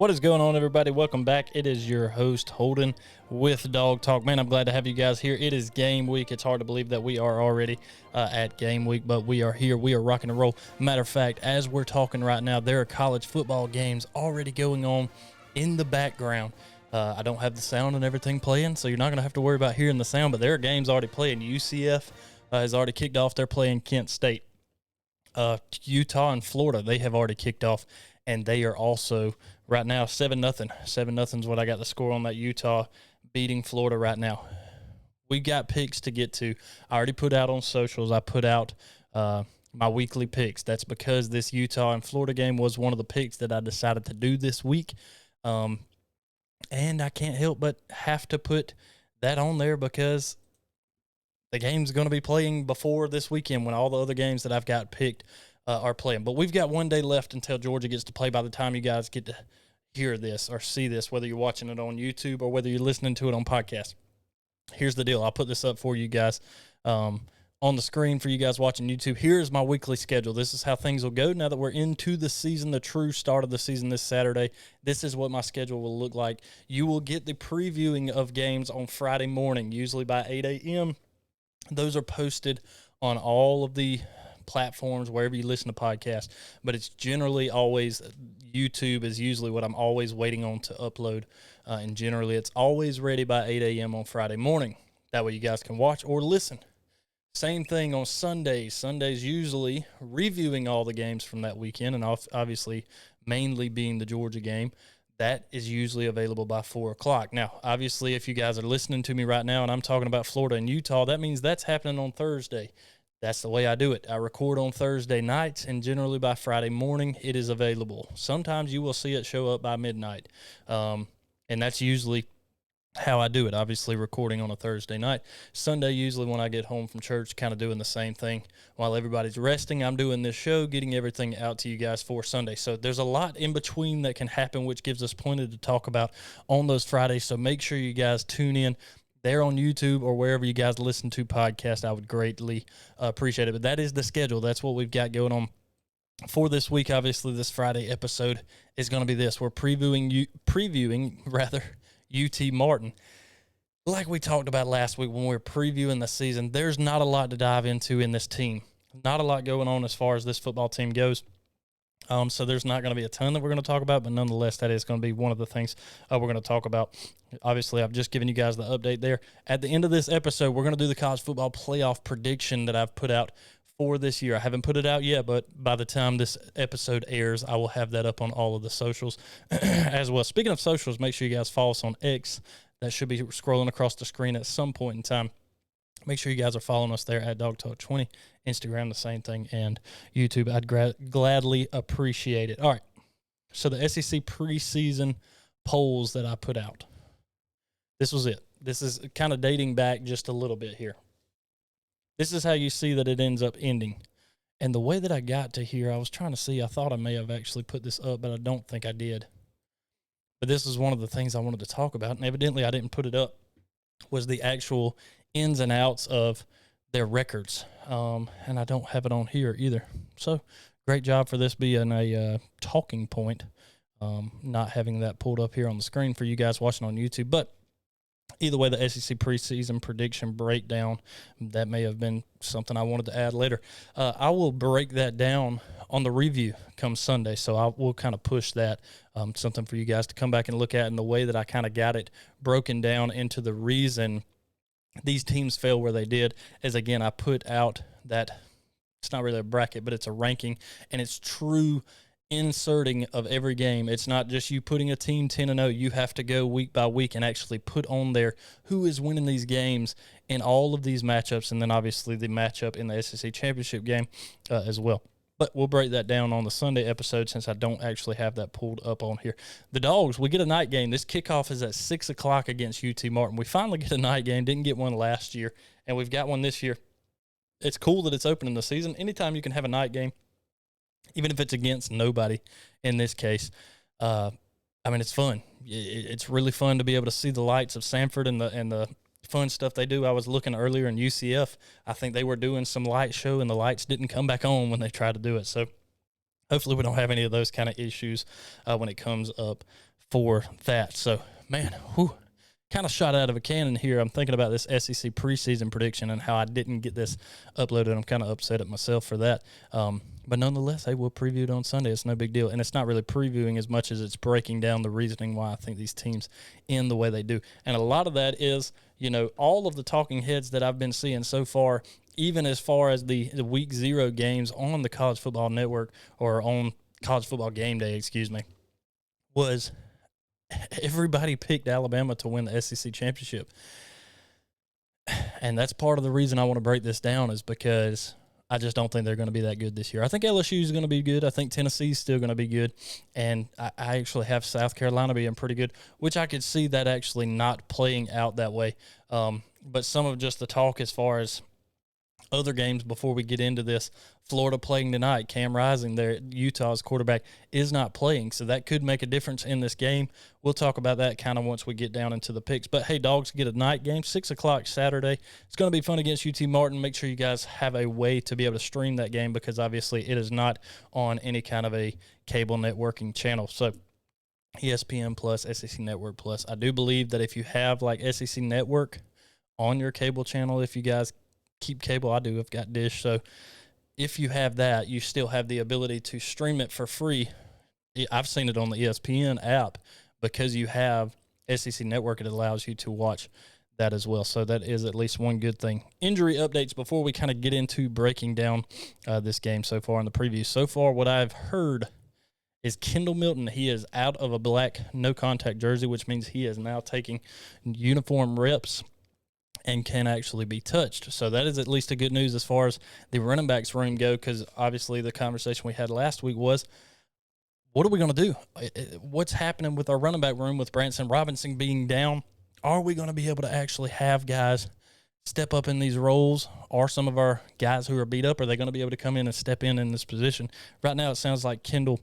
What is going on, everybody? Welcome back. It is your host, Holden, with Dog Talk. Man, I'm glad to have you guys here. It is game week. It's hard to believe that we are already at game week, but we are here. We are rocking and roll. Matter of fact, as we're talking right now, there are college football games already going on in the background. I don't have the sound and everything playing, so you're not going to have to worry about hearing the sound, but there are games already playing. UCF has already kicked off. They're playing Kent State. Utah and Florida, they have already kicked off, and they are also right now 7-0. 7-0 is what I got the score on that Utah beating Florida right now. We got picks to get to. I already put out on socials. I put out my weekly picks. That's because this Utah and Florida game was one of the picks that I decided to do this week. And I can't help but have to put that on there because the game's going to be playing before this weekend when all the other games that I've got picked are playing. But we've got one day left until Georgia gets to play by the time you guys get to hear this or see this, whether you're watching it on YouTube or whether you're listening to it on podcast. Here's the deal. I'll put this up for you guys on the screen for you guys watching YouTube. Here's my weekly schedule. This is how things will go now that we're into the season, the true start of the season this Saturday. This is what my schedule will look like. You will get the previewing of games on Friday morning, usually by 8 a.m., Those are posted on all of the platforms, wherever you listen to podcasts, but it's generally always YouTube is usually what I'm always waiting on to upload, and generally it's always ready by 8 a.m. on Friday morning. That way you guys can watch or listen. Same thing on Sundays. Sundays usually reviewing all the games from that weekend, and obviously mainly being the Georgia game. That is usually available by 4 o'clock. Now, obviously, if you guys are listening to me right now and I'm talking about Florida and Utah, that means that's happening on Thursday. That's the way I do it. I record on Thursday nights, and generally by Friday morning, it is available. Sometimes you will see it show up by midnight, and that's usually how I do it, obviously recording on a Thursday night. Sunday, usually when I get home from church, kind of doing the same thing. While everybody's resting, I'm doing this show, getting everything out to you guys for Sunday. So there's a lot in between that can happen, which gives us plenty to talk about on those Fridays. So make sure you guys tune in there on YouTube or wherever you guys listen to podcasts. I would greatly appreciate it. But that is the schedule. That's what we've got going on for this week. Obviously, this Friday episode is going to be this. We're previewing UT Martin. Like we talked about last week when we were previewing the season, there's not a lot to dive into in this team. Not a lot going on as far as this football team goes. So there's not going to be a ton that we're going to talk about, but nonetheless, that is going to be one of the things we're going to talk about. Obviously, I've just given you guys the update there. At the end of this episode, we're going to do the college football playoff prediction that I've put out for this year. I haven't put it out yet, but by the time this episode airs, I will have that up on all of the socials as well. Speaking of socials, make sure you guys follow us on X. That should be scrolling across the screen at some point in time. Make sure you guys are following us there at DogTalk20. Instagram, the same thing, and YouTube. I'd gladly appreciate it. All right, so the SEC preseason polls that I put out. This was it. This is kind of dating back just a little bit here. This is how you see that it ends up ending. And the way that I got to here, I was trying to see, I thought I may have actually put this up, but I don't think I did. But this is one of the things I wanted to talk about, and evidently I didn't put it up, was the actual ins and outs of their records. And I don't have it on here either. So great job for this being a talking point, not having that pulled up here on the screen for you guys watching on YouTube. But either way, the SEC preseason prediction breakdown, that may have been something I wanted to add later. I will break that down on the review come Sunday, so I will kind of push that, something for you guys to come back and look at. And the way that I kind of got it broken down into the reason these teams fail where they did is, again, I put out that it's not really a bracket, but it's a ranking, and it's true inserting of every game. It's not just you putting a team 10-0. You have to go week by week and actually put on there who is winning these games in all of these matchups, and then obviously the matchup in the SEC championship game as well. But we'll break that down on the Sunday episode since I don't actually have that pulled up on here. The Dawgs, we get a night game. This kickoff is at 6 o'clock against UT Martin. We finally get a night game. Didn't get one last year, and we've got one this year. It's cool that it's opening the season. Anytime you can have a night game, even if it's against nobody in this case, it's fun. It's really fun to be able to see the lights of Sanford and the fun stuff they do. I was looking earlier in UCF. I think they were doing some light show, and the lights didn't come back on when they tried to do it. So hopefully we don't have any of those kind of issues when it comes up for that. So, man, kind of shot out of a cannon here. I'm thinking about this SEC preseason prediction and how I didn't get this uploaded. I'm kind of upset at myself for that. But nonetheless, hey, we'll preview it on Sunday. It's no big deal. And it's not really previewing as much as it's breaking down the reasoning why I think these teams end the way they do. And a lot of that is, all of the talking heads that I've been seeing so far, even as far as the week 0 games on the College Football Network or on College Football Game Day, was everybody picked Alabama to win the SEC championship. And that's part of the reason I want to break this down is because I just don't think they're going to be that good this year. I think LSU is going to be good. I think Tennessee is still going to be good. And I actually have South Carolina being pretty good, which I could see that actually not playing out that way. But some of just the talk as far as other games before we get into this, Florida playing tonight, Cam Rising, Utah's quarterback, is not playing, so that could make a difference in this game. We'll talk about that kind of once we get down into the picks. But, hey, Dawgs get a night game, 6 o'clock Saturday. It's going to be fun against UT Martin. Make sure you guys have a way to be able to stream that game because, obviously, it is not on any kind of a cable networking channel. So, ESPN Plus, SEC Network Plus. I do believe that if you have, SEC Network on your cable channel, if you guys keep cable, I do. I've got Dish. So if you have that, you still have the ability to stream it for free. I've seen it on the ESPN app because you have SEC Network. It allows you to watch that as well. So that is at least one good thing. Injury updates before we kind of get into breaking down this game so far in the preview. So far, what I've heard is Kendall Milton. He is out of a black no-contact jersey, which means he is now taking uniform reps and can actually be touched. So that is at least a good news as far as the running backs room go, because obviously the conversation we had last week was, what are we going to do? What's happening with our running back room with Branson Robinson being down? Are we going to be able to actually have guys step up in these roles? Are some of our guys who are beat up, are they going to be able to come in and step in this position? Right now it sounds like Kendall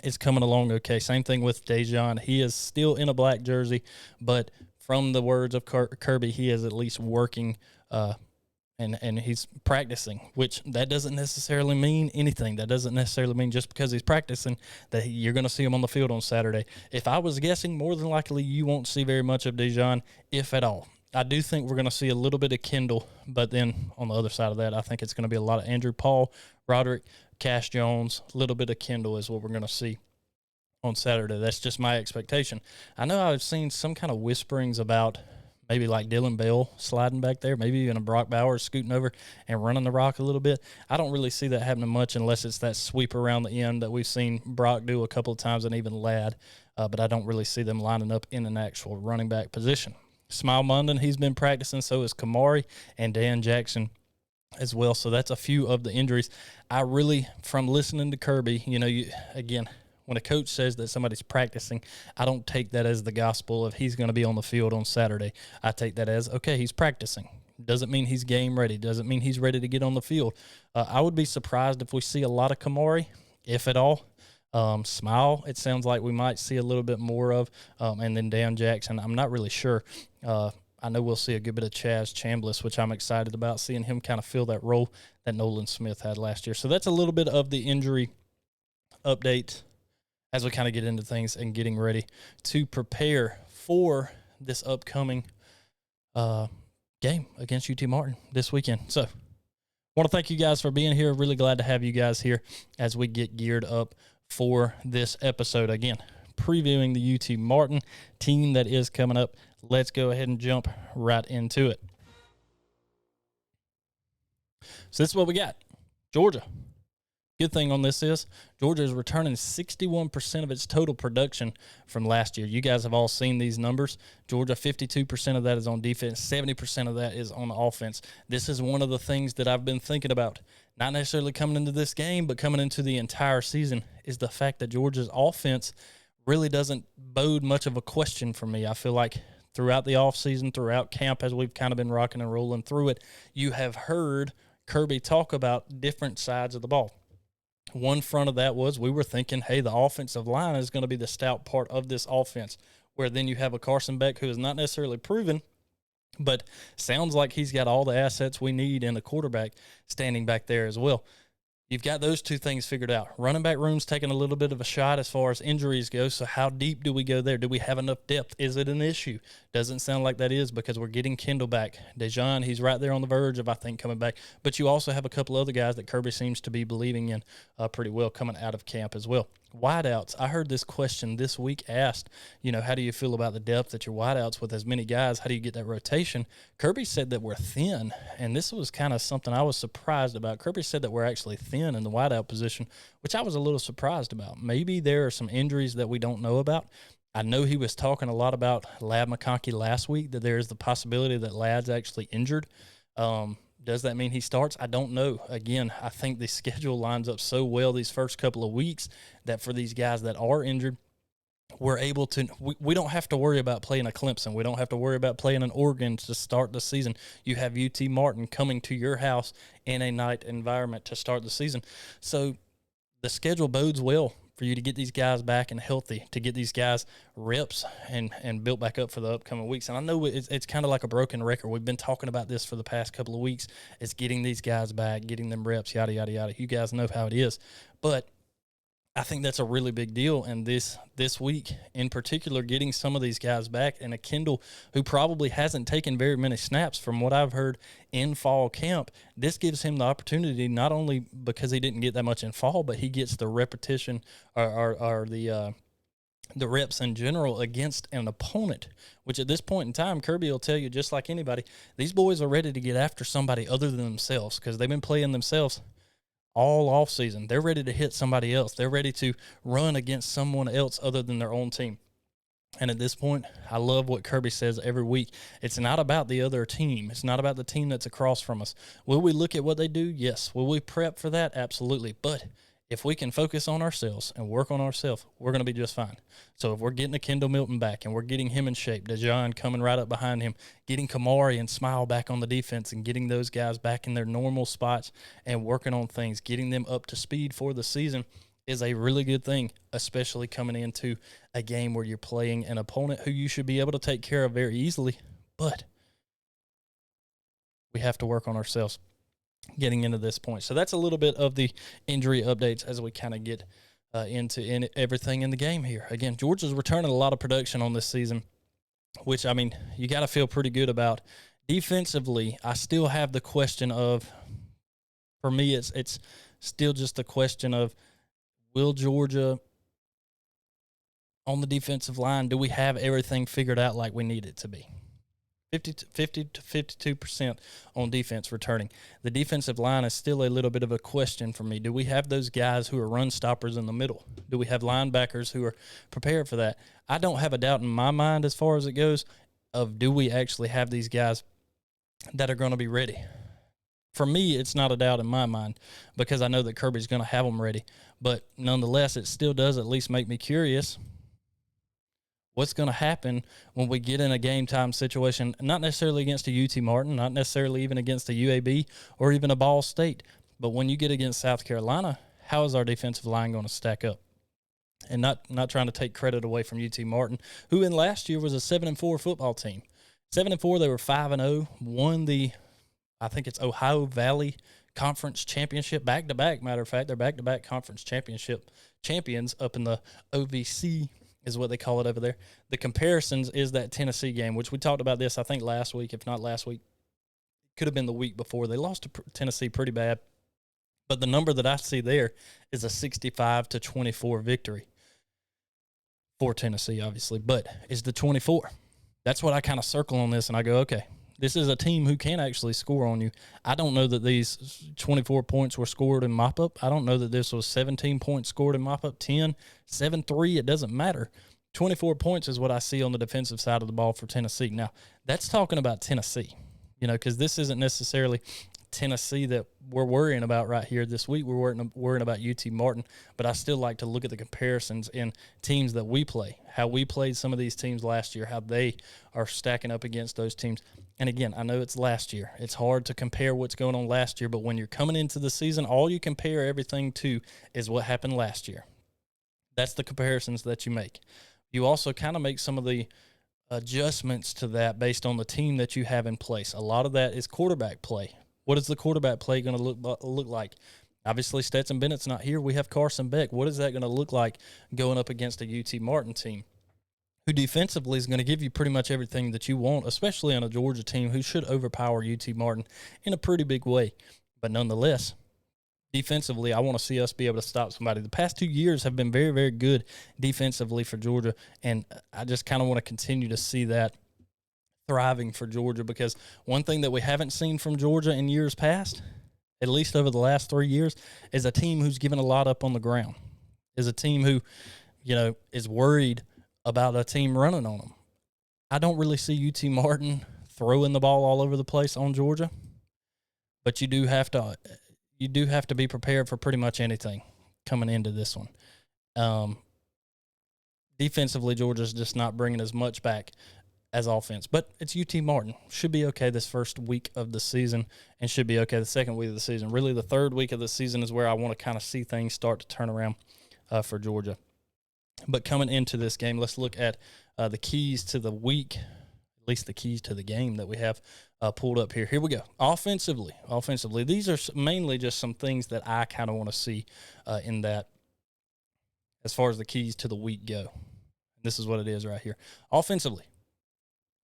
is coming along okay. Same thing with Dejon. He is still in a black jersey, but from the words of Kirby, he is at least working and he's practicing, which that doesn't necessarily mean anything. That doesn't necessarily mean just because he's practicing that you're going to see him on the field on Saturday. If I was guessing, more than likely you won't see very much of Dejon, if at all. I do think we're going to see a little bit of Kendall, but then on the other side of that, I think it's going to be a lot of Andrew Paul, Roderick, Cash Jones, a little bit of Kendall is what we're going to see on Saturday. That's just my expectation. I know I've seen some kind of whisperings about maybe like Dylan Bell sliding back there, maybe even a Brock Bowers scooting over and running the rock a little bit. I don't really see that happening much unless it's that sweep around the end that we've seen Brock do a couple of times and even Ladd, but I don't really see them lining up in an actual running back position. Smile Munden, he's been practicing, so is Kamari and Dan Jackson as well. So that's a few of the injuries. I really, from listening to Kirby, again, when a coach says that somebody's practicing, I don't take that as the gospel of he's going to be on the field on Saturday. I take that as, okay, he's practicing. Doesn't mean he's game ready. Doesn't mean he's ready to get on the field. I would be surprised if we see a lot of Kamari, if at all. Smile, it sounds like we might see a little bit more of. And then Dan Jackson, I'm not really sure. I know we'll see a good bit of Chaz Chambliss, which I'm excited about, seeing him kind of fill that role that Nolan Smith had last year. So that's a little bit of the injury update as we kind of get into things and getting ready to prepare for this upcoming game against UT Martin this weekend. So I want to thank you guys for being here. Really glad to have you guys here as we get geared up for this episode. Again, previewing the UT Martin team that is coming up. Let's go ahead and jump right into it. So this is what we got. Georgia. Good thing on this is Georgia is returning 61% of its total production from last year. You guys have all seen these numbers. Georgia, 52% of that is on defense, 70% of that is on offense. This is one of the things that I've been thinking about, not necessarily coming into this game, but coming into the entire season, is the fact that Georgia's offense really doesn't bode much of a question for me. I feel like throughout the offseason, throughout camp, as we've kind of been rocking and rolling through it, you have heard Kirby talk about different sides of the ball. One front of that was we were thinking, hey, the offensive line is going to be the stout part of this offense, where then you have a Carson Beck who is not necessarily proven, but sounds like he's got all the assets we need in a quarterback standing back there as well. You've got those two things figured out. Running back room's taking a little bit of a shot as far as injuries go. So how deep do we go there? Do we have enough depth? Is it an issue? Doesn't sound like that is, because we're getting Kendall back. Dejon, he's right there on the verge of, I think, coming back. But you also have a couple other guys that Kirby seems to be believing in pretty well coming out of camp as well. Wideouts. I heard this question this week asked, how do you feel about the depth at your wideouts with as many guys? How do you get that rotation? Kirby said that we're thin, and this was kind of something I was surprised about. Kirby said that we're actually thin in the wideout position, which I was a little surprised about. Maybe there are some injuries that we don't know about. I know he was talking a lot about Ladd McConkey last week, that there is the possibility that Ladd's actually injured. Does that mean he starts? I don't know. Again, I think the schedule lines up so well these first couple of weeks that for these guys that are injured, we're able to we don't have to worry about playing a Clemson. We don't have to worry about playing an Oregon to start the season. You have UT Martin coming to your house in a night environment to start the season. So the schedule bodes well for you to get these guys back and healthy, to get these guys reps and built back up for the upcoming weeks. And I know it's kind of like a broken record. We've been talking about this for the past couple of weeks. It's getting these guys back, getting them reps, yada, yada, yada. You guys know how it is. But I think that's a really big deal, and this week in particular, getting some of these guys back, and a Kendall who probably hasn't taken very many snaps from what I've heard in fall camp, this gives him the opportunity, not only because he didn't get that much in fall, but he gets the repetition or the reps in general against an opponent, which at this point in time, Kirby will tell you, just like anybody, these boys are ready to get after somebody other than themselves because they've been playing themselves all off season. They're ready to hit somebody else. They're ready to run against someone else other than their own team. And at this point, I love what Kirby says every week. It's not about the other team. It's not about the team that's across from us. Will we look at what they do? Yes. Will we prep for that? Absolutely. But if we can focus on ourselves and work on ourselves, we're going to be just fine. So if we're getting a Kendall Milton back and we're getting him in shape, Dejon coming right up behind him, getting Kamari and Smile back on the defense and getting those guys back in their normal spots and working on things, getting them up to speed for the season is a really good thing, especially coming into a game where you're playing an opponent who you should be able to take care of very easily. But we have to work on ourselves getting into this point. So that's a little bit of the injury updates as we kind of get into everything in the game here. Again, Georgia's returning a lot of production on this season, which, I mean, you got to feel pretty good about. Defensively, I still have the question of, for me, it's still just the question of, will Georgia on the defensive line, do we have everything figured out like we need it to be? 50 to 52% on defense returning. The defensive line is still a little bit of a question for me. Do we have those guys who are run stoppers in the middle? Do we have linebackers who are prepared for that? I don't have a doubt in my mind as far as it goes of, do we actually have these guys that are going to be ready? For me, it's not a doubt in my mind because I know that Kirby's going to have them ready. But nonetheless, it still does at least make me curious. What's going to happen when we get in a game time situation, not necessarily against a UT Martin, not necessarily even against a UAB or even a Ball State, but when you get against South Carolina, how is our defensive line going to stack up? And not trying to take credit away from UT Martin, who in last year was a 7-4 football team. 7-4, they were 5-0, won the, I think it's Ohio Valley Conference Championship, back-to-back, matter of fact. They're back-to-back conference championship champions up in the OVC is what they call it over there. The comparisons is that Tennessee game, which we talked about this, I think, last week, if not last week. Could have been the week before. They lost to Tennessee pretty bad. But the number that I see there is a 65-24 victory for Tennessee, obviously. But it's the 24. That's what I kind of circle on this, and I go, okay, this is a team who can actually score on you. I don't know that these 24 points were scored in mop-up. I don't know that this was 17 points scored in mop-up, 10, 7-3. It doesn't matter. 24 points is what I see on the defensive side of the ball for Tennessee. Now, that's talking about Tennessee, because this isn't necessarily Tennessee that we're worrying about right here this week. We're worrying about UT Martin, but I still like to look at the comparisons in teams that we play, how we played some of these teams last year, how they are stacking up against those teams. And again, I know it's last year. It's hard to compare what's going on last year, but when you're coming into the season, all you compare everything to is what happened last year. That's the comparisons that you make. You also kind of make some of the adjustments to that based on the team that you have in place. A lot of that is quarterback play. What is the quarterback play going to look like? Obviously, Stetson Bennett's not here. We have Carson Beck. What is that going to look like going up against a UT Martin team who defensively is going to give you pretty much everything that you want, especially on a Georgia team who should overpower UT Martin in a pretty big way. But nonetheless, defensively, I want to see us be able to stop somebody. The past 2 years have been very, very good defensively for Georgia, and I just kind of want to continue to see that thriving for Georgia, because one thing that we haven't seen from Georgia in years past, at least over the last 3 years, is a team who's given a lot up on the ground, is a team who, is worried about a team running on them. I don't really see UT Martin throwing the ball all over the place on Georgia, but you do have to be prepared for pretty much anything coming into this one. Defensively, Georgia's just not bringing as much back as offense, but it's UT Martin. Should be okay this first week of the season, and should be okay the second week of the season. Really, the third week of the season is where I want to kind of see things start to turn around for Georgia. But coming into this game, let's look at the keys to the week, at least the keys to the game that we have pulled up here. Here we go. Offensively, these are mainly just some things that I kind of want to see in that as far as the keys to the week go. This is what it is right here. Offensively,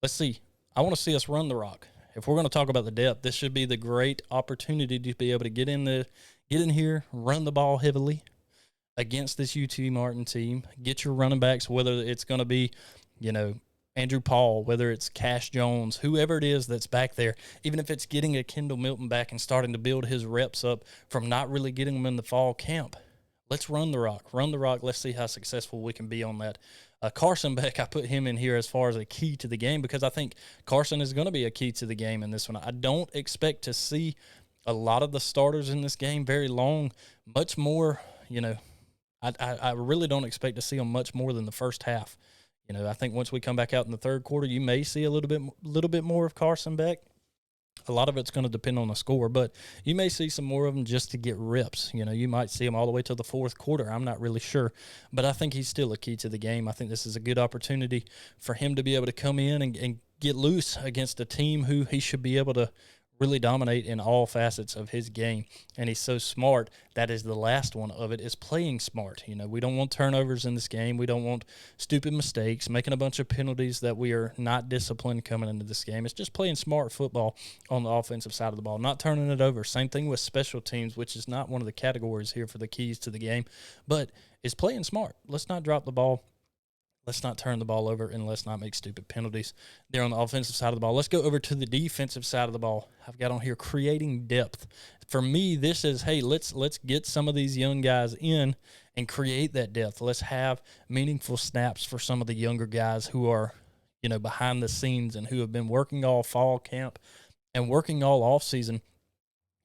let's see. I want to see us run the rock. If we're going to talk about the depth, this should be the great opportunity to be able to get in here, run the ball heavily against this UT Martin team. Get your running backs, whether it's going to be, Andrew Paul, whether it's Cash Jones, whoever it is that's back there, even if it's getting a Kendall Milton back and starting to build his reps up from not really getting them in the fall camp. Let's run the rock. Run the rock. Let's see how successful we can be on that. Carson Beck, I put him in here as far as a key to the game, because I think Carson is going to be a key to the game in this one. I don't expect to see a lot of the starters in this game very long, much more, I really don't expect to see them much more than the first half. I think once we come back out in the third quarter, you may see a little bit more of Carson Beck. A lot of it's going to depend on the score, but you may see some more of them just to get reps. You might see him all the way to the fourth quarter. I'm not really sure, but I think he's still a key to the game. I think this is a good opportunity for him to be able to come in and get loose against a team who he should be able to really dominate in all facets of his game. And he's so smart. That is the last one of it, is playing smart. We don't want turnovers in this game. We don't want stupid mistakes, making a bunch of penalties that we are not disciplined coming into this game. It's just playing smart football on the offensive side of the ball, not turning it over. Same thing with special teams, which is not one of the categories here for the keys to the game, but is playing smart. Let's not drop the ball. Let's not turn the ball over, and let's not make stupid penalties there on the offensive side of the ball. Let's go over to the defensive side of the ball. I've got on here creating depth. For me, this is, hey, let's get some of these young guys in and create that depth. Let's have meaningful snaps for some of the younger guys who are, behind the scenes and who have been working all fall camp and working all off season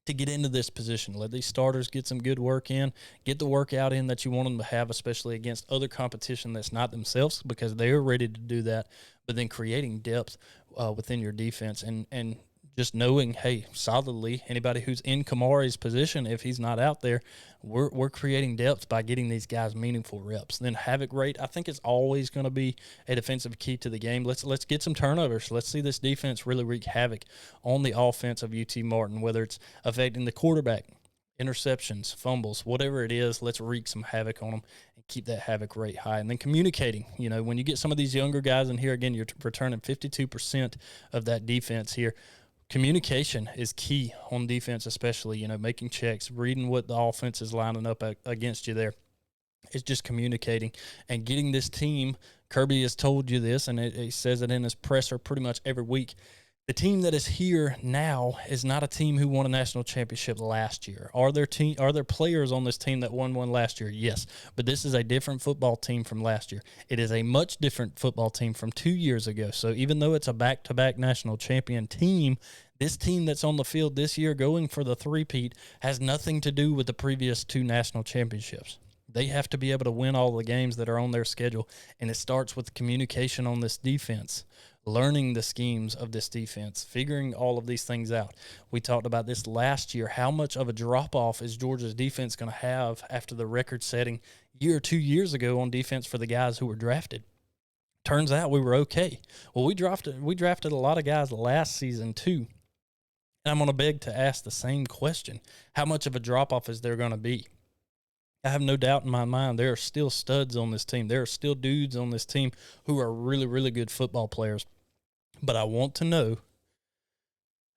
to get into this position. Let these starters get some good work in, get the workout in that you want them to have, especially against other competition that's not themselves, because they're ready to do that. But then creating depth within your defense and just knowing, hey, solidly, anybody who's in Kamari's position, if he's not out there, we're creating depth by getting these guys meaningful reps. Then havoc rate, I think it's always going to be a defensive key to the game. Let's get some turnovers. Let's see this defense really wreak havoc on the offense of UT Martin, whether it's affecting the quarterback, interceptions, fumbles, whatever it is. Let's wreak some havoc on them and keep that havoc rate high. And then communicating, when you get some of these younger guys in here, again, you're returning 52% of that defense here. Communication is key on defense, especially, making checks, reading what the offense is lining up against you there. It's just communicating and getting this team. Kirby has told you this, and he says it in his presser pretty much every week. The team that is here now is not a team who won a national championship last year. Are there players on this team that won one last year? Yes, but this is a different football team from last year. It is a much different football team from 2 years ago. So even though it's a back-to-back national champion team, this team that's on the field this year going for the three-peat has nothing to do with the previous two national championships. They have to be able to win all the games that are on their schedule, and it starts with communication on this defense, learning the schemes of this defense, figuring all of these things out. We talked about this last year. How much of a drop-off is Georgia's defense going to have after the record-setting year 2 years ago on defense for the guys who were drafted? Turns out we were okay. Well, we drafted a lot of guys last season too, And I'm going to beg to ask the same question. How much of a drop-off is there going to be? I have no doubt in my mind there are still studs on this team. There are still dudes on this team who are really, really good football players. But I want to know,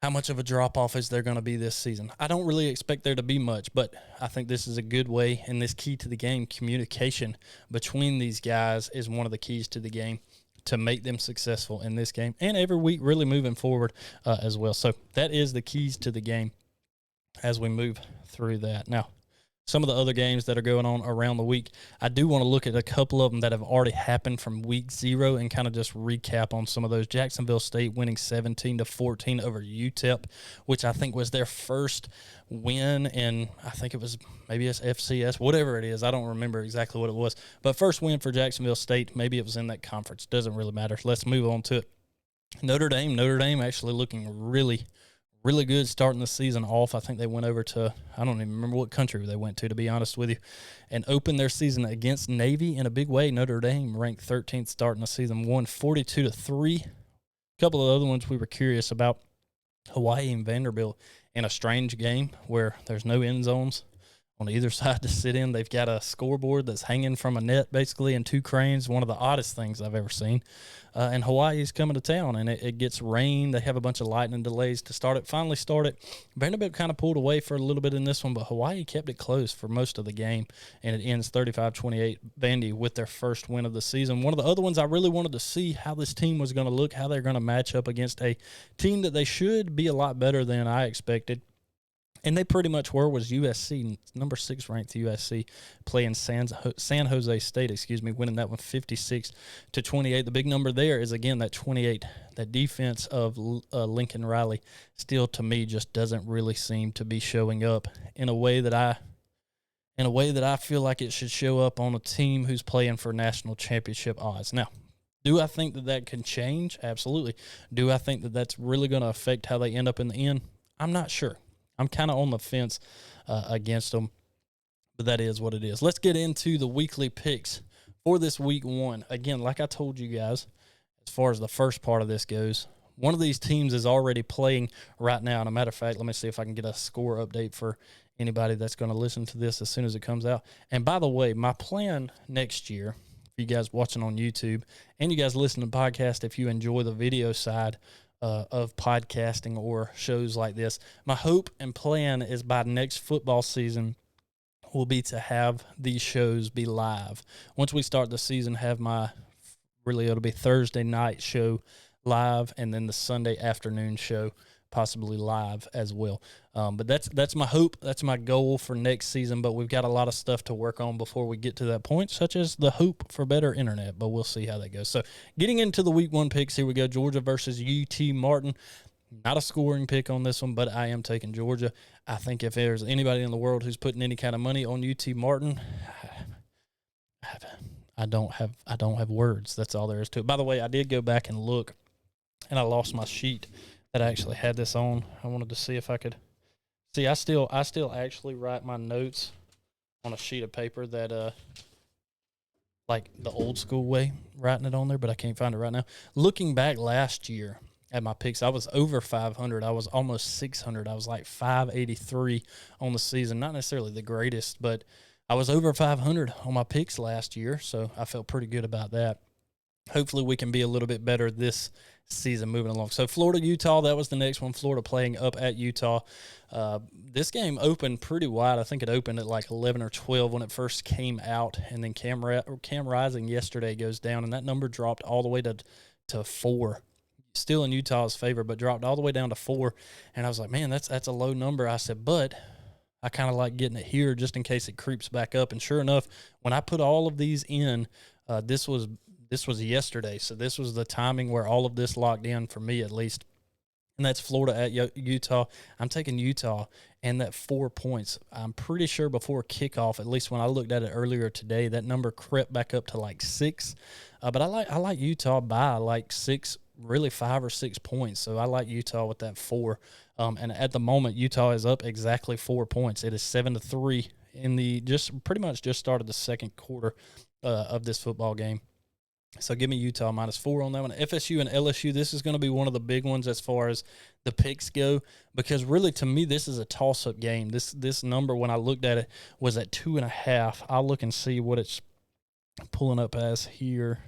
how much of a drop-off is there going to be this season? I don't really expect there to be much, but I think this is a good way, and this key to the game, communication between these guys, is one of the keys to the game to make them successful in this game and every week really moving forward as well. So that is the keys to the game as we move through that. Now, some of the other games that are going on around the week, I do want to look at a couple of them that have already happened from week 0 and kind of just recap on some of those. Jacksonville State winning 17-14 over UTEP, which I think was their first win in, I think it was maybe it's FCS, whatever it is. I don't remember exactly what it was. But first win for Jacksonville State. Maybe it was in that conference. Doesn't really matter. Let's move on to it. Notre Dame actually looking really good starting the season off. I think they went over to, I don't even remember what country they went to be honest with you, and opened their season against Navy in a big way. Notre Dame ranked 13th starting the season, won 42-3. A couple of other ones we were curious about. Hawaii and Vanderbilt in a strange game where there's no end zones on either side to sit in. They've got a scoreboard that's hanging from a net, basically, and 2 cranes, one of the oddest things I've ever seen. And Hawaii's coming to town, and it gets rain. They have a bunch of lightning delays to start it. Finally started. Vanderbilt kind of pulled away for a little bit in this one, but Hawaii kept it close for most of the game, and it ends 35-28 Vandy with their first win of the season. One of the other ones I really wanted to see how this team was going to look, how they're going to match up against a team that they should be a lot better than I expected. And they pretty much were, was USC, number 6 ranked USC, playing San Jose State, winning that one 56-28. The big number there is, again, that 28. That defense of Lincoln Riley still, to me, just doesn't really seem to be showing up in a way that I feel like it should show up on a team who's playing for national championship odds. Now, do I think that can change? Absolutely. Do I think that's really going to affect how they end up in the end? I'm not sure. I'm kind of on the fence against them, but that is what it is. Let's get into the weekly picks for this week 1. Again, like I told you guys, as far as the first part of this goes, one of these teams is already playing right now. And a matter of fact, let me see if I can get a score update for anybody that's going to listen to this as soon as it comes out. And by the way, my plan next year, for you guys watching on YouTube and you guys listen to the podcast, if you enjoy the video side of podcasting or shows like this, my hope and plan is by next football season will be to have these shows be live. Once we start the season, have it'll be Thursday night show live, and then the Sunday afternoon show possibly live as well. But that's my hope. That's my goal for next season. But we've got a lot of stuff to work on before we get to that point, such as the hope for better internet. But we'll see how that goes. So getting into the week 1 picks, here we go. Georgia versus UT Martin. Not a scoring pick on this one, but I am taking Georgia. I think if there's anybody in the world who's putting any kind of money on UT Martin, I don't have words. That's all there is to it. By the way, I did go back and look, and I lost my sheet that I actually had this on. I wanted to see if I could see. I still actually write my notes on a sheet of paper that like the old school way, writing it on there, but I can't find it right now. Looking back last year at my picks, I was over 500. I was almost 600. I was like 583 on the season. Not necessarily the greatest, but I was over 500 on my picks last year, so I felt pretty good about that. Hopefully we can be a little bit better this season moving along. So Florida, Utah, that was the next one. Florida playing up at Utah. This game opened pretty wide. I think it opened at like 11 or 12 when it first came out, and then Cam Rising yesterday goes down, and that number dropped all the way to 4. Still in Utah's favor, but dropped all the way down to 4. And I was like, man, that's a low number. I said, but I kind of like getting it here just in case it creeps back up. And sure enough, when I put all of these in, this was yesterday, so this was the timing where all of this locked in for me at least. And that's Florida at Utah. I'm taking Utah and that 4 points. I'm pretty sure before kickoff, at least when I looked at it earlier today, that number crept back up to like 6. But I like Utah by like 6, really 5 or 6 points. So I like Utah with that 4. And at the moment, Utah is up exactly 4 points. It is 7-3 in the pretty much just started the second quarter of this football game. So give me Utah -4 on that one. FSU and LSU, this is going to be one of the big ones as far as the picks go, because really to me this is a toss-up game. This number, when I looked at it, was at 2.5. I'll look and see what it's pulling up as here.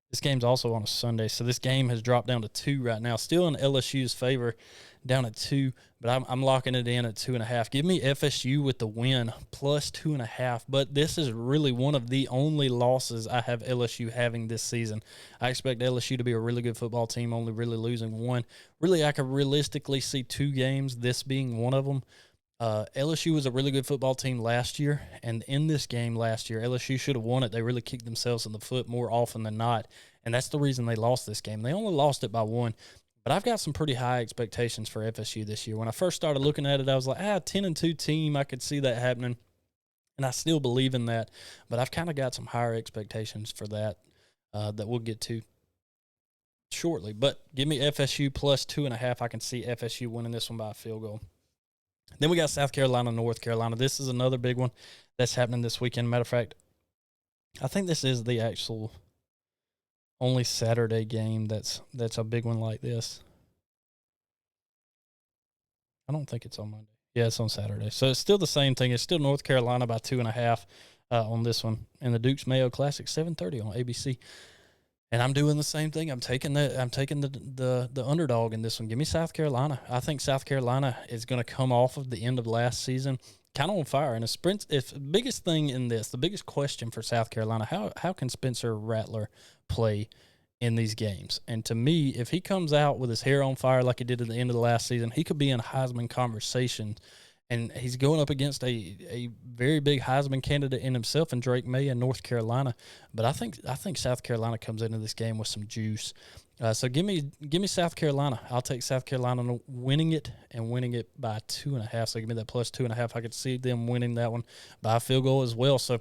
This game's also on a Sunday, so this game has dropped down to 2 right now. Still in LSU's favor, down at 2, but I'm locking it in at 2.5. Give me FSU with the win, +2.5. But this is really one of the only losses I have LSU having this season. I expect LSU to be a really good football team, only really losing one. Really, I could realistically see 2 games, this being one of them. LSU was a really good football team last year, and in this game last year, LSU should have won it. They really kicked themselves in the foot more often than not, and that's the reason they lost this game. They only lost it by 1, but I've got some pretty high expectations for FSU this year. When I first started looking at it, I was like, 10-2 team, I could see that happening, and I still believe in that, but I've kind of got some higher expectations for that that we'll get to shortly. But give me FSU +2.5. I can see FSU winning this one by a field goal. Then we got South Carolina, North Carolina. This is another big one that's happening this weekend. Matter of fact, I think this is the actual only Saturday game that's a big one like this. I don't think it's on Monday. Yeah, it's on Saturday. So it's still the same thing. It's still North Carolina by 2.5 on this one. And the Duke's Mayo Classic, 7:30 on ABC. And I'm doing the same thing. I'm taking the underdog in this one. Give me South Carolina. I think South Carolina is going to come off of the end of last season kind of on fire. And the biggest thing in this, the biggest question for South Carolina, how can Spencer Rattler play in these games? And to me, if he comes out with his hair on fire like he did at the end of the last season, he could be in Heisman conversation. And he's going up against a very big Heisman candidate in himself, and Drake May in North Carolina. But I think South Carolina comes into this game with some juice. So give me South Carolina. I'll take South Carolina winning it by 2.5. So give me that +2.5. I could see them winning that one by a field goal as well. So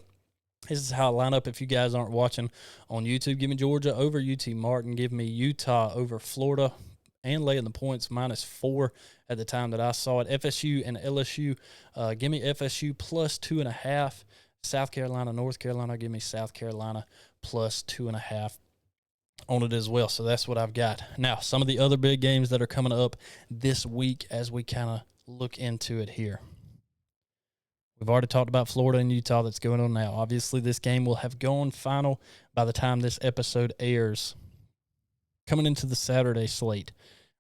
this is how I line up. If you guys aren't watching on YouTube, give me Georgia over UT Martin. Give me Utah over Florida, and laying the points -4 at the time that I saw it. FSU and LSU, give me FSU +2.5. South Carolina, North Carolina, give me South Carolina +2.5 on it as well. So that's what I've got. Now, some of the other big games that are coming up this week as we kind of look into it here. We've already talked about Florida and Utah that's going on now. Obviously, this game will have gone final by the time this episode airs. Coming into the Saturday slate,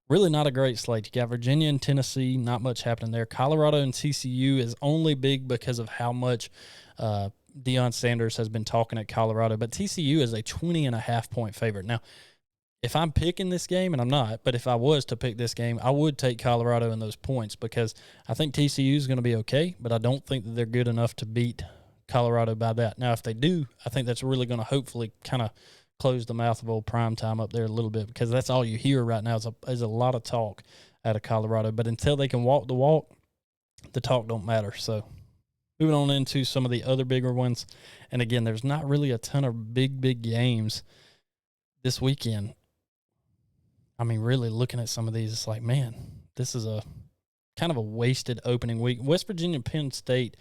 really not a great slate. You got Virginia and Tennessee, not much happening there. Colorado and TCU is only big because of how much Deion Sanders has been talking at Colorado, but TCU is a 20.5-point favorite. Now, if I'm picking this game, and I'm not, but if I was to pick this game, I would take Colorado in those points because I think TCU is going to be okay, but I don't think that they're good enough to beat Colorado by that. Now, if they do, I think that's really going to hopefully kind of close the mouth of old prime time up there a little bit, because that's all you hear right now is a lot of talk out of Colorado. But until they can walk the walk, the talk don't matter. So moving on into some of the other bigger ones. And again, there's not really a ton of big games this weekend. I mean, really looking at some of these, it's like, man, this is a kind of a wasted opening week. West Virginia, Penn State,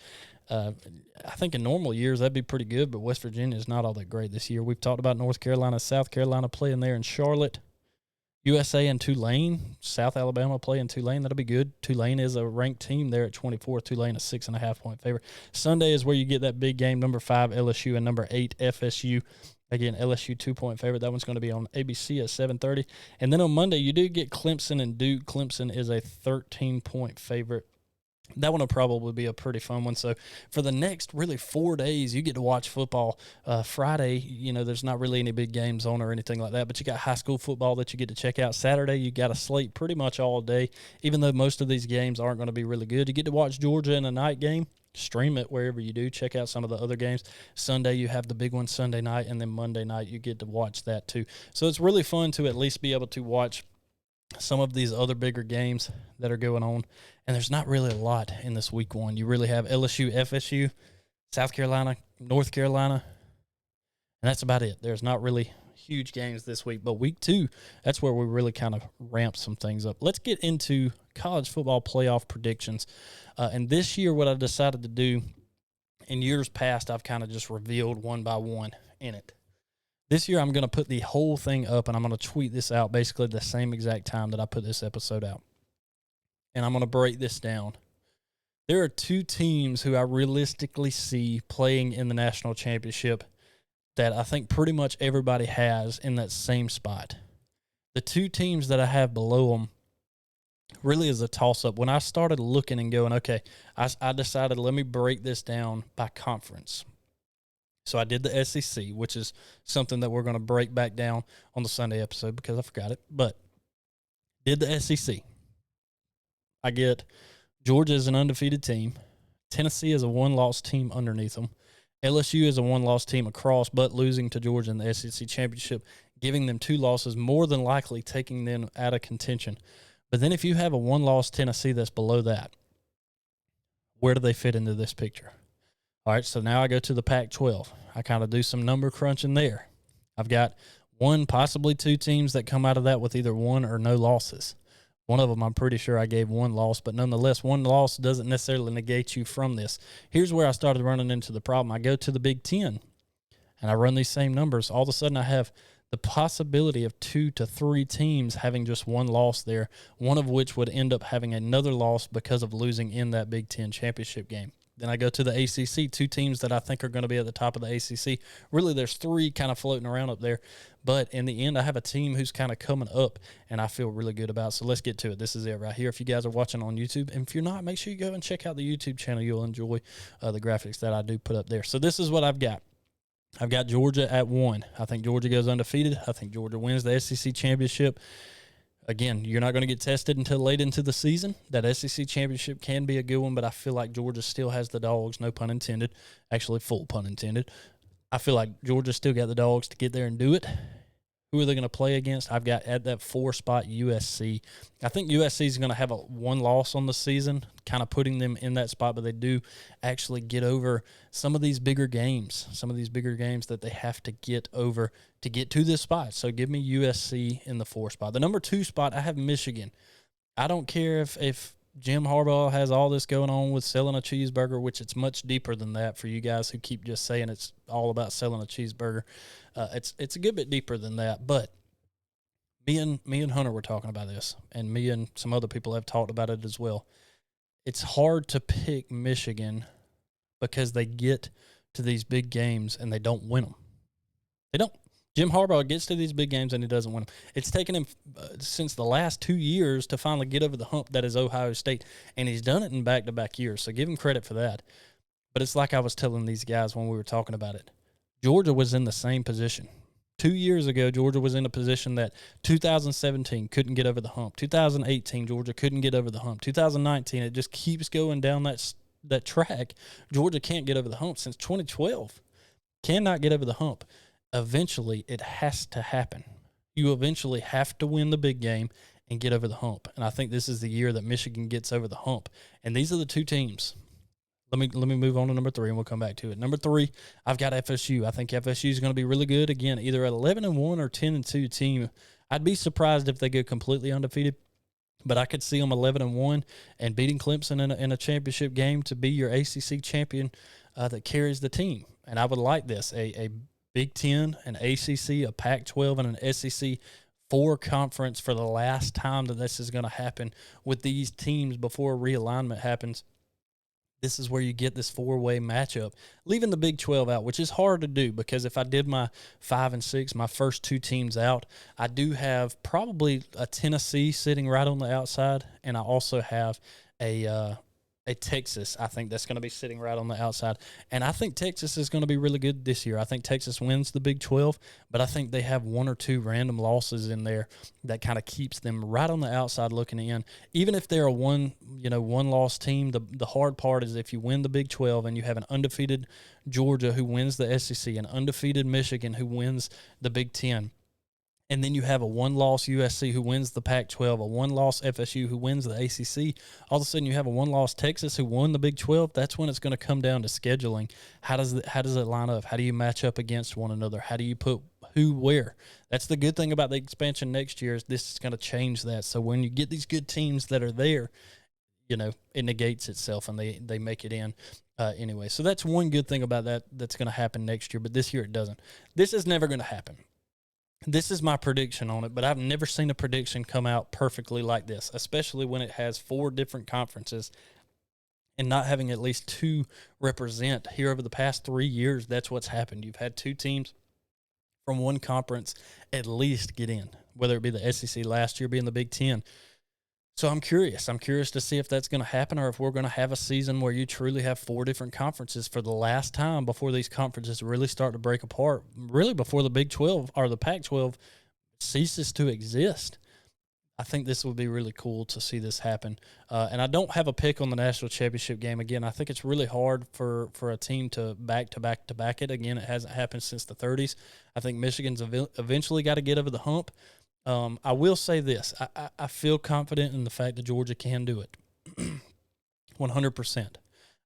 I think in normal years that'd be pretty good, but West Virginia is not all that great this year. We've talked about North Carolina, South Carolina playing there in Charlotte. USA and Tulane, South Alabama playing Tulane. That'll be good. Tulane is a ranked team there at 24. Tulane a 6.5-point favorite. Sunday is where you get that big game, number 5 LSU and number 8 FSU. Again, LSU 2-point favorite. That one's going to be on ABC at 7:30. And then on Monday, you do get Clemson and Duke. Clemson is a 13-point favorite. That one will probably be a pretty fun one. So for the next really 4 days, you get to watch football. Friday, there's not really any big games on or anything like that, but you got high school football that you get to check out. Saturday, you got a slate pretty much all day, even though most of these games aren't going to be really good. You get to watch Georgia in a night game. Stream it wherever you do. Check out some of the other games. Sunday, you have the big one Sunday night, and then Monday night, you get to watch that too. So it's really fun to at least be able to watch some of these other bigger games that are going on. And there's not really a lot in this week one. You really have LSU, FSU, South Carolina, North Carolina, and that's about it. There's not really huge games this week. But week 2, that's where we really kind of ramp some things up. Let's get into college football playoff predictions. And this year, what I decided to do, in years past, I've kind of just revealed one by one in it. This year, I'm going to put the whole thing up, and I'm going to tweet this out basically the same exact time that I put this episode out. And I'm going to break this down. There are two teams who I realistically see playing in the national championship that I think pretty much everybody has in that same spot. The two teams that I have below them really is a toss-up. When I started looking and going, okay, I decided let me break this down by conference. So I did the SEC, which is something that we're going to break back down on the Sunday episode because I forgot it. But did the SEC. I get Georgia is an undefeated team. Tennessee is a one-loss team underneath them. LSU is a one-loss team across, but losing to Georgia in the SEC championship, giving them 2 losses, more than likely taking them out of contention. But then if you have a one-loss Tennessee that's below that, where do they fit into this picture? All right, so now I go to the Pac-12. I kind of do some number crunching there. I've got 1, possibly 2 teams that come out of that with either 1 or no losses. One of them I'm pretty sure I gave 1 loss, but nonetheless, 1 loss doesn't necessarily negate you from this. Here's where I started running into the problem. I go to the Big Ten, and I run these same numbers. All of a sudden, I have the possibility of 2 to 3 teams having just 1 loss there, one of which would end up having another loss because of losing in that Big Ten championship game. Then I go to the ACC, 2 teams that I think are going to be at the top of the ACC. Really, there's 3 kind of floating around up there. But in the end, I have a team who's kind of coming up, and I feel really good about it. So let's get to it. This is it right here. If you guys are watching on YouTube, and if you're not, make sure you go and check out the YouTube channel. You'll enjoy the graphics that I do put up there. So this is what I've got. I've got Georgia at 1. I think Georgia goes undefeated. I think Georgia wins the SEC championship. Again, you're not going to get tested until late into the season. That SEC championship can be a good one, but I feel like Georgia still has the dogs, no pun intended, actually full pun intended. I feel like Georgia still got the dogs to get there and do it. Who are they going to play against? I've got at that 4 spot USC. I think USC is going to have a 1 loss on the season, kind of putting them in that spot, but they do actually get over some of these bigger games, that they have to get over to get to this spot. So give me USC in the 4 spot. The number 2 spot, I have Michigan. I don't care if Jim Harbaugh has all this going on with selling a cheeseburger, which it's much deeper than that for you guys who keep just saying it's all about selling a cheeseburger. It's a good bit deeper than that, but me and Hunter were talking about this, and me and some other people have talked about it as well. It's hard to pick Michigan because they get to these big games and they don't win them. They don't. Jim Harbaugh gets to these big games and he doesn't win them. It's taken him since the last 2 years to finally get over the hump that is Ohio State, and he's done it in back-to-back years, so give him credit for that. But it's like I was telling these guys when we were talking about it. Georgia was in the same position. 2 years ago, Georgia was in a position that 2017 couldn't get over the hump. 2018, Georgia couldn't get over the hump. 2019, it just keeps going down that track. Georgia can't get over the hump since 2012. Cannot get over the hump. Eventually, it has to happen. You eventually have to win the big game and get over the hump. And I think this is the year that Michigan gets over the hump. And these are the 2 teams. Let me move on to number 3, and we'll come back to it. Number 3, I've got FSU. I think FSU is going to be really good. Again, either at 11-1 or 10-2 team. I'd be surprised if they go completely undefeated, but I could see them 11-1 and beating Clemson in a championship game to be your ACC champion that carries the team. And I would like this, a Big Ten, an ACC, a Pac-12, and an SEC 4 conference for the last time that this is going to happen with these teams before realignment happens. This is where you get this 4-way matchup, leaving the Big 12 out, which is hard to do because if I did my 5 and 6, my first 2 teams out, I do have probably a Tennessee sitting right on the outside, and I also have a Texas, I think that's going to be sitting right on the outside. And I think Texas is going to be really good this year. I think Texas wins the Big 12, but I think they have 1 or 2 random losses in there that kind of keeps them right on the outside looking in. Even if they're a one-loss team, the hard part is if you win the Big 12 and you have an undefeated Georgia who wins the SEC, an undefeated Michigan who wins the Big 10, and then you have a 1-loss USC who wins the Pac-12, a 1-loss FSU who wins the ACC. All of a sudden, you have a 1-loss Texas who won the Big 12. That's when it's going to come down to scheduling. How does it line up? How do you match up against one another? How do you put who where? That's the good thing about the expansion next year is this is going to change that. So when you get these good teams that are there, it negates itself and they make it in anyway. So that's one good thing about that's going to happen next year, but this year it doesn't. This is never going to happen. This is my prediction on it, but I've never seen a prediction come out perfectly like this, especially when it has 4 different conferences and not having at least 2 represent. Here over the past 3 years, that's what's happened. You've had 2 teams from one conference at least get in, whether it be the SEC last year being the Big Ten. So I'm curious. I'm curious to see if that's going to happen, or if we're going to have a season where you truly have 4 different conferences for the last time before these conferences really start to break apart, really before the Big 12 or the Pac-12 ceases to exist. I think this would be really cool to see this happen. And I don't have a pick on the national championship game. Again, I think it's really hard for a team to back it. Again, it hasn't happened since the 30s. I think Michigan's eventually got to get over the hump. I will say this. I feel confident in the fact that Georgia can do it. 100%.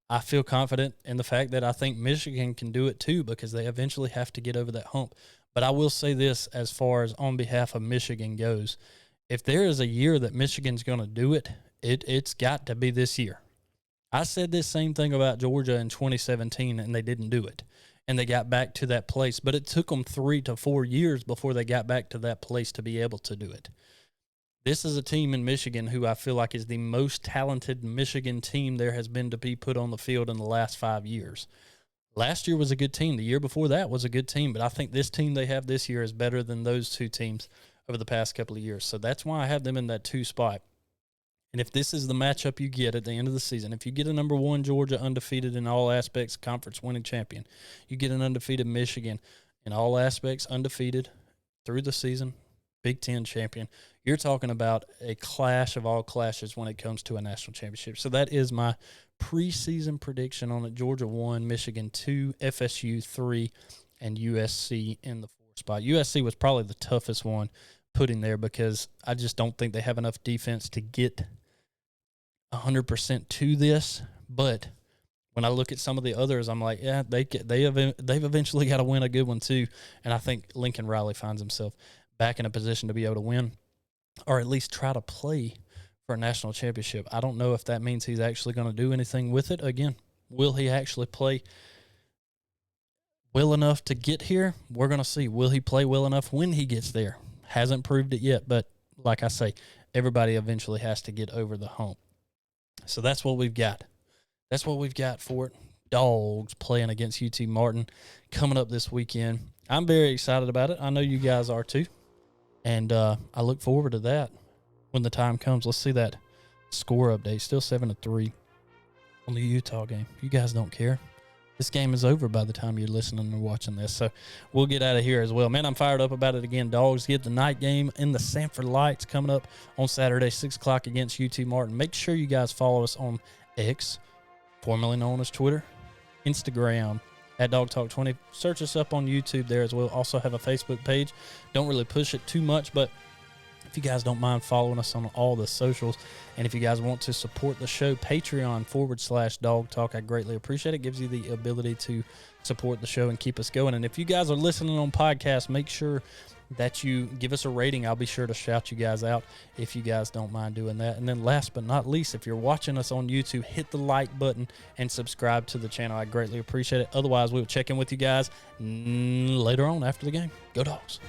I feel confident in the fact that I think Michigan can do it too, because they eventually have to get over that hump. But I will say this as far as on behalf of Michigan goes. If there is a year that Michigan's going to do it, it's got to be this year. I said this same thing about Georgia in 2017, and they didn't do it. And they got back to that place. But it took them 3 to 4 years before they got back to that place to be able to do it. This is a team in Michigan who I feel like is the most talented Michigan team there has been to be put on the field in the last 5 years. Last year was a good team. The year before that was a good team. But I think this team they have this year is better than those 2 teams over the past couple of years. So that's why I have them in that 2 spot. And if this is the matchup you get at the end of the season, if you get a number 1 Georgia undefeated in all aspects, conference winning champion, you get an undefeated Michigan in all aspects, undefeated through the season, Big Ten champion, you're talking about a clash of all clashes when it comes to a national championship. So that is my preseason prediction on it. Georgia 1, Michigan 2, FSU 3, and USC in the 4th spot. USC was probably the toughest one put in there, because I just don't think they have enough defense to get 100% to this. But when I look at some of the others, I'm like, yeah, they've eventually got to win a good one too. And I think Lincoln Riley finds himself back in a position to be able to win, or at least try to play for a national championship. I don't know if that means he's actually going to do anything with it. Again, will he actually play well enough to get here? We're going to see. Will he play well enough when he gets there? Hasn't proved it yet, but like I say, everybody eventually has to get over the hump. So that's what we've got. That's what we've got for it. Dawgs playing against UT Martin coming up this weekend. I'm very excited about it. I know you guys are too. And I look forward to that when the time comes. Let's see that score update. Still 7-3 on the Utah game. You guys don't care. This game is over by the time you're listening or watching this. So we'll get out of here as well. Man, I'm fired up about it again. Dawgs get the night game in the Sanford Lights coming up on Saturday, 6 o'clock against UT Martin. Make sure you guys follow us on X, formerly known as Twitter, Instagram, at DawgTalk20. Search us up on YouTube there as well. Also have a Facebook page. Don't really push it too much, but if you guys don't mind following us on all the socials, and if you guys want to support the show, Patreon.com/Dawg Talk. I greatly appreciate it. It gives you the ability to support the show and keep us going. And if you guys are listening on podcasts, make sure that you give us a rating. I'll be sure to shout you guys out if you guys don't mind doing that. And then last but not least, if you're watching us on YouTube, hit the like button and subscribe to the channel. I greatly appreciate it. Otherwise, we'll check in with you guys later on after the game. Go Dogs.